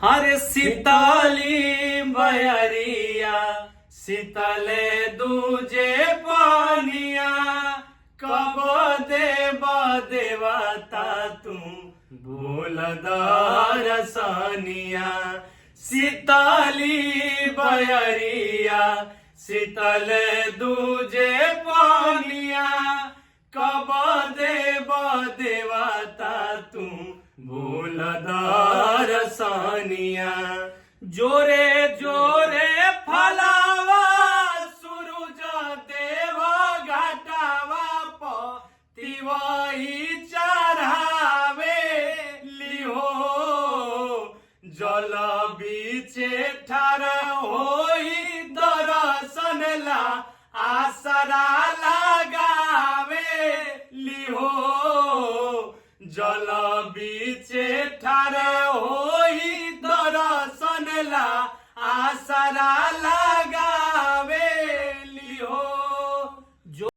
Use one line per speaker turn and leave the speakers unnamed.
हरे सीताली बयरिया शीतले दूजे पानिया कब देव देवता तू भूल दरसनिया शीतली बयरिया शीतले दूजे पानिया कब देव देवता तू भूल दरसनिया जोरे जोरे फलावा सूरज देव घाटावा पतिवही चढ़ावे लिहो जल बीचे ठार होई दर्शन ला आसरा लगावे लिहो जल बीचे ठार होई दर्शन ला आसरा